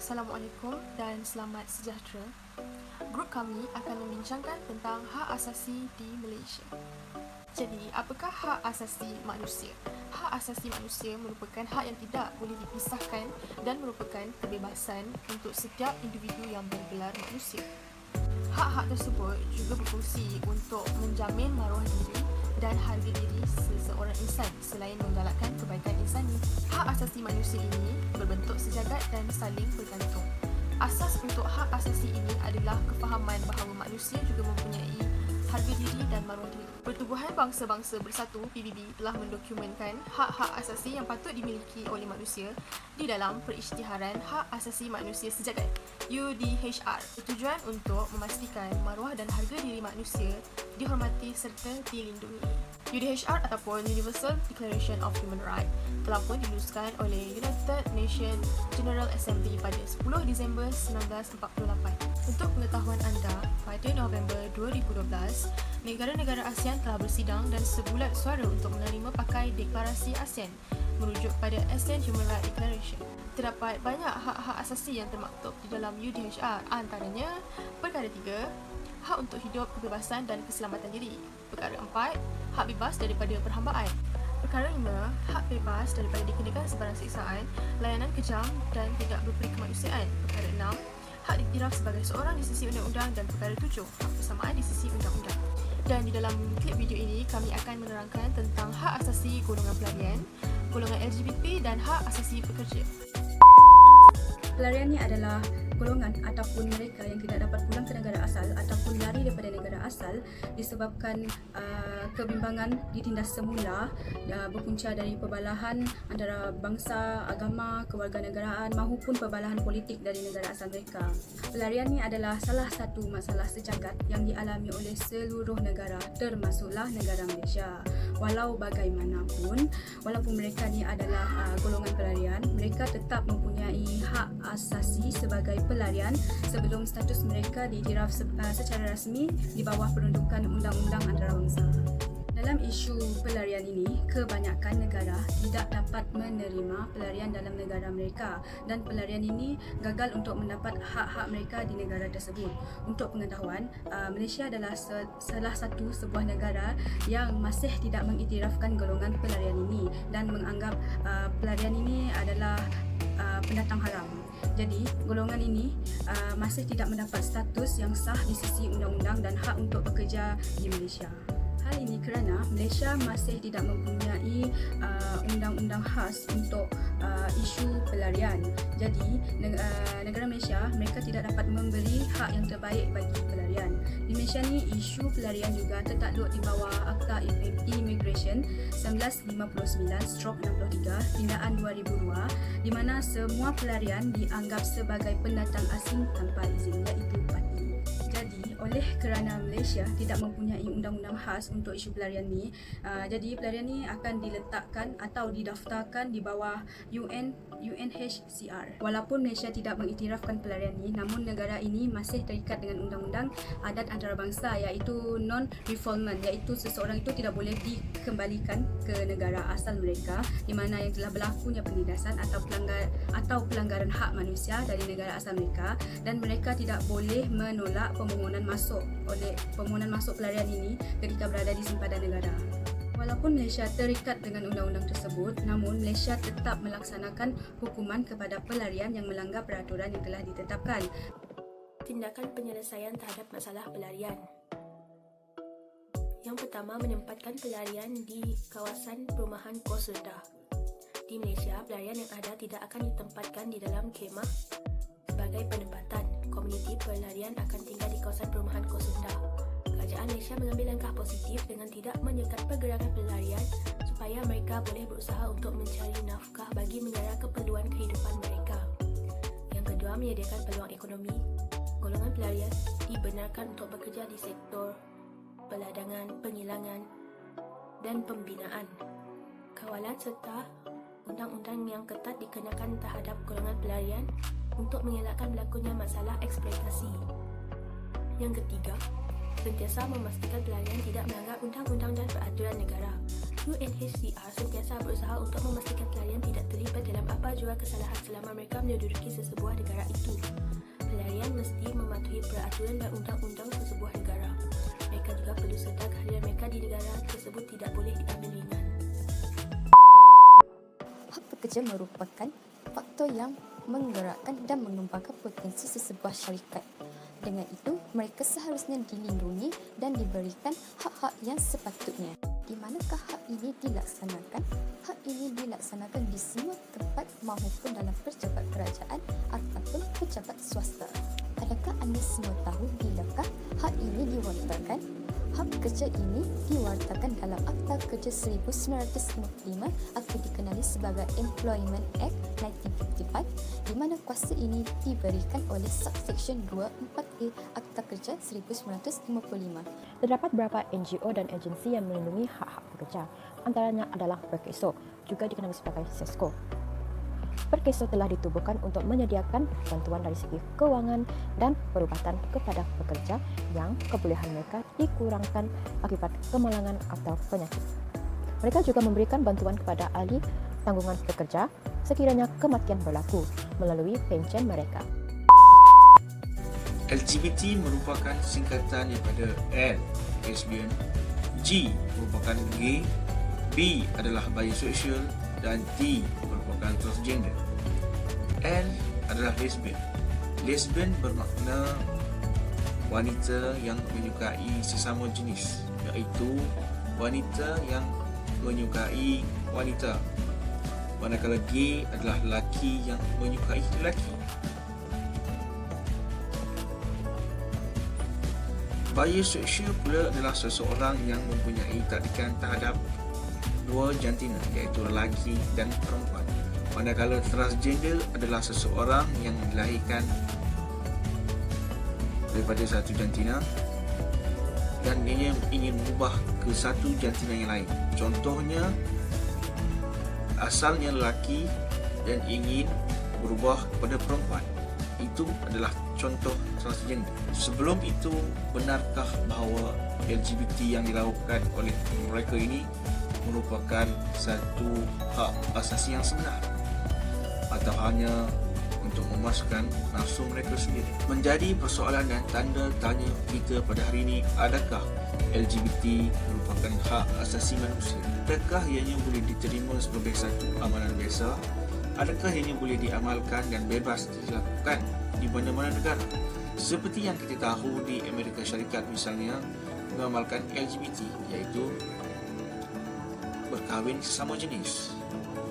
Assalamualaikum dan selamat sejahtera. Grup kami akan membincangkan tentang hak asasi di Malaysia. Jadi, apakah hak asasi manusia? Hak asasi manusia merupakan hak yang tidak boleh dipisahkan dan merupakan kebebasan untuk setiap individu yang bergelar manusia. Hak-hak tersebut juga berfungsi untuk menjamin maruah diri dan harga diri seseorang insan selain menggalakkan kebaikan insani. Hak asasi manusia ini berbentuk sejagat dan saling bergantung. Asas untuk hak asasi ini adalah kefahaman bahawa manusia juga mempunyai harga diri dan maruah diri. Pertubuhan Bangsa-Bangsa Bersatu (PBB) telah mendokumentkan hak-hak asasi yang patut dimiliki oleh manusia di dalam Perisytiharan Hak Asasi Manusia Sejagat UDHR, bertujuan untuk memastikan maruah dan harga diri manusia dihormati serta dilindungi. UDHR ataupun Universal Declaration of Human Rights telah pun diluluskan oleh United Nations General Assembly pada 10 Disember 1948. Untuk pengetahuan anda, pada November 2012, negara-negara ASEAN telah bersidang dan sebulat suara untuk menerima pakai Deklarasi ASEAN merujuk pada ASEAN Human Rights Declaration. Terdapat banyak hak-hak asasi yang termaktub di dalam UDHR, antaranya perkara 3, hak untuk hidup, kebebasan dan keselamatan diri. Perkara 4, hak bebas daripada perhambaan. Perkara 5, hak bebas daripada dikenakan sebarang siksaan, layanan kejam dan tidak berperi kemanusiaan. Perkara 6, hak diiktiraf sebagai seorang di sisi undang-undang, dan perkara 7, hak persamaan di sisi undang-undang. Dan di dalam klip video ini, kami akan menerangkan tentang hak asasi golongan pelarian, golongan LGBT dan hak asasi pekerja. Pelarian ni adalah golongan ataupun mereka yang tidak dapat pulang ke negara asal ataupun lari daripada negara asal disebabkan kebimbangan ditindas semula berpunca dari perbalahan antara bangsa, agama, kewarganegaraan maupun perbalahan politik dari negara asal mereka. Pelarian ni adalah salah satu masalah sejagat yang dialami oleh seluruh negara termasuklah negara Malaysia. Walau bagaimanapun, walaupun mereka ni adalah golongan pelarian, mereka tetap mempunyai hak asasi sebagai pelarian sebelum status mereka diiktiraf secara rasmi di bawah peruntukan undang-undang antarabangsa. Dalam isu pelarian ini, kebanyakan negara tidak dapat menerima pelarian dalam negara mereka dan pelarian ini gagal untuk mendapat hak-hak mereka di negara tersebut. Untuk pengetahuan, Malaysia adalah salah satu sebuah negara yang masih tidak mengiktirafkan golongan pelarian ini dan menganggap pelarian ini adalah pendatang haram. Jadi, golongan ini masih tidak mendapat status yang sah di sisi undang-undang dan hak untuk bekerja di Malaysia. Hal ini kerana Malaysia masih tidak mempunyai undang-undang khas untuk isu pelarian. Jadi, negara Malaysia mereka tidak dapat memberi hak yang terbaik bagi pelarian. Di Malaysia ni, isu pelarian juga tertakluk di bawah Akta Immigration 1959/63 Pindaan 2002 di mana semua pelarian dianggap sebagai pendatang asing tanpa izin, iaitu parti. Jadi, oleh kerana Malaysia tidak mempunyai undang-undang khas untuk isu pelarian ni, jadi pelarian ni akan diletakkan atau didaftarkan di bawah UNHCR. Walaupun Malaysia tidak mengiktirafkan pelarian ni, namun negara ini masih terikat dengan undang-undang adat antarabangsa iaitu non-refoulement, iaitu seseorang itu tidak boleh dikembalikan ke negara asal mereka di mana yang telah berlakunya penindasan atau pelanggaran hak manusia dari negara asal mereka, dan mereka tidak boleh menolak permohonan masuk pelarian ini ketika berada di sempadan negara. Walaupun Malaysia terikat dengan undang-undang tersebut, namun Malaysia tetap melaksanakan hukuman kepada pelarian yang melanggar peraturan yang telah ditetapkan. Tindakan penyelesaian terhadap masalah pelarian. Yang pertama, menempatkan pelarian di kawasan perumahan kos rendah. Di Malaysia, pelarian yang ada tidak akan ditempatkan di dalam khemah sebagai penempatan. Komuniti pelarian akan tinggal di kawasan perumahan kos rendah. Kerajaan Malaysia mengambil langkah positif dengan tidak menyekat pergerakan pelarian supaya mereka boleh berusaha untuk mencari nafkah bagi menyara keperluan kehidupan mereka. Yang kedua, menyediakan peluang ekonomi. Golongan pelarian dibenarkan untuk bekerja di sektor peladangan, penghilangan dan pembinaan. Kawalan serta undang-undang yang ketat dikenakan terhadap golongan pelarian untuk mengelakkan berlakunya masalah eksploitasi. Yang ketiga, sentiasa memastikan pelarian tidak melanggar undang-undang dan peraturan negara. UNHCR sentiasa berusaha untuk memastikan pelarian tidak terlibat dalam apa jua kesalahan selama mereka menduduki sesebuah negara itu. Pelarian mesti mematuhi peraturan dan undang-undang sesebuah negara. Mereka juga perlu sedar kehadiran mereka di negara tersebut tidak boleh diambil ringan. Hak pekerja merupakan faktor yang menggerakkan dan mengembangkan potensi sesebuah syarikat. Dengan itu, mereka seharusnya dilindungi dan diberikan hak-hak yang sepatutnya. Di manakah hak ini dilaksanakan? Hak ini dilaksanakan di semua tempat maupun dalam pejabat kerajaan ataupun pejabat swasta. Adakah anda semua tahu bilakah hak ini diwartakan? Hak kerja ini diwartakan dalam Akta Kerja 1955 atau dikenali sebagai Employment Act 1955, di mana kuasa ini diberikan oleh Subsection 2(4)A Akta Kerja 1955. Terdapat beberapa NGO dan agensi yang melindungi hak-hak pekerja. Antaranya adalah Perkeso, juga dikenali sebagai SESCO. Perkeso telah ditubuhkan untuk menyediakan bantuan dari segi kewangan dan perubatan kepada pekerja yang kebolehan mereka dikurangkan akibat kemalangan atau penyakit. Mereka juga memberikan bantuan kepada ahli tanggungan pekerja sekiranya kematian berlaku melalui pension mereka. LGBT merupakan singkatan daripada L, lesbian, G merupakan gay, B adalah bisexual dan T merupakan transgender. L adalah lesbian. Lesbian bermakna wanita yang menyukai sesama jenis, iaitu wanita yang menyukai wanita. Manakala gay adalah lelaki yang menyukai lelaki. Bisexual pula adalah seseorang yang mempunyai tarikan terhadap dua jantina, iaitu lelaki dan perempuan. Manakala transgender adalah seseorang yang dilahirkan daripada satu jantina dan ia ingin mengubah ke satu jantina yang lain. Contohnya, asalnya lelaki dan ingin berubah kepada perempuan. Itu adalah contoh transgender. Sebelum itu, benarkah bahawa LGBT yang dilakukan oleh mereka ini merupakan satu hak asasi yang sebenar, atau hanya untuk memuaskan nafsu mereka sendiri? Menjadi persoalan dan tanda tanya kita pada hari ini, adakah LGBT merupakan hak asasi manusia? Adakah ianya boleh diterima sebagai satu amalan biasa? Adakah ianya boleh diamalkan dan bebas dilakukan di mana-mana negara? Seperti yang kita tahu di Amerika Syarikat misalnya, mengamalkan LGBT, iaitu berkahwin sesama jenis.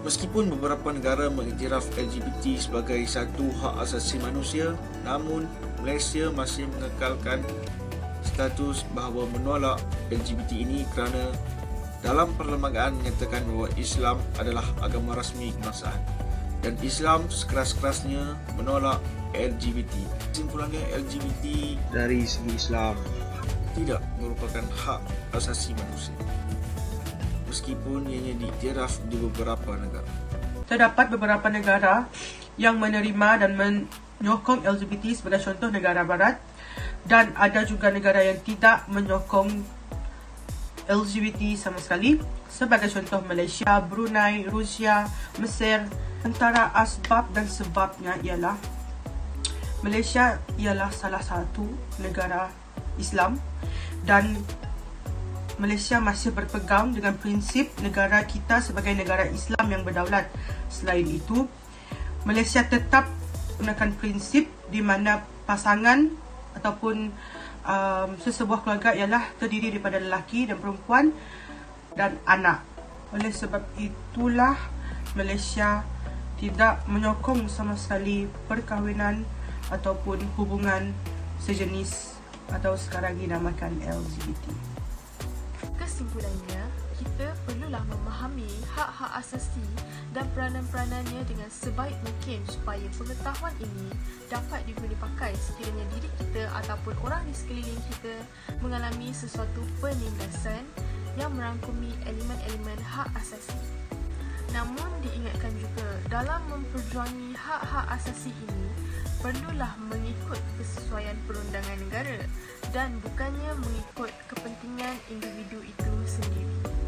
Meskipun beberapa negara mengiktiraf LGBT sebagai satu hak asasi manusia, namun Malaysia masih mengekalkan status bahawa menolak LGBT ini kerana dalam perlembagaan menyatakan bahawa Islam adalah agama rasmi kebangsaan dan Islam sekeras-kerasnya menolak LGBT. Kesimpulannya, LGBT dari segi Islam tidak merupakan hak asasi manusia, meskipun ianya diiktiraf di beberapa negara. Terdapat beberapa negara yang menerima dan menyokong LGBT sebagai contoh negara barat, dan ada juga negara yang tidak menyokong LGBT sama sekali, sebagai contoh Malaysia, Brunei, Rusia, Mesir. Antara asbab dan sebabnya ialah Malaysia ialah salah satu negara Islam dan Malaysia masih berpegang dengan prinsip negara kita sebagai negara Islam yang berdaulat. Selain itu, Malaysia tetap gunakan prinsip di mana pasangan ataupun sesebuah keluarga ialah terdiri daripada lelaki dan perempuan dan anak. Oleh sebab itulah Malaysia tidak menyokong sama sekali perkahwinan ataupun hubungan sejenis atau sekarang dinamakan LGBT. Kesimpulannya, kita perlulah memahami hak-hak asasi dan peranan-peranannya dengan sebaik mungkin supaya pengetahuan ini dapat diguna pakai sekiranya diri kita ataupun orang di sekeliling kita mengalami sesuatu penindasan yang merangkumi elemen-elemen hak asasi. Namun diingatkan juga, dalam memperjuangi hak-hak asasi ini, perlulah mengikut kesesuaian perundangan negara dan bukannya mengikut kepentingan individu itu sendiri.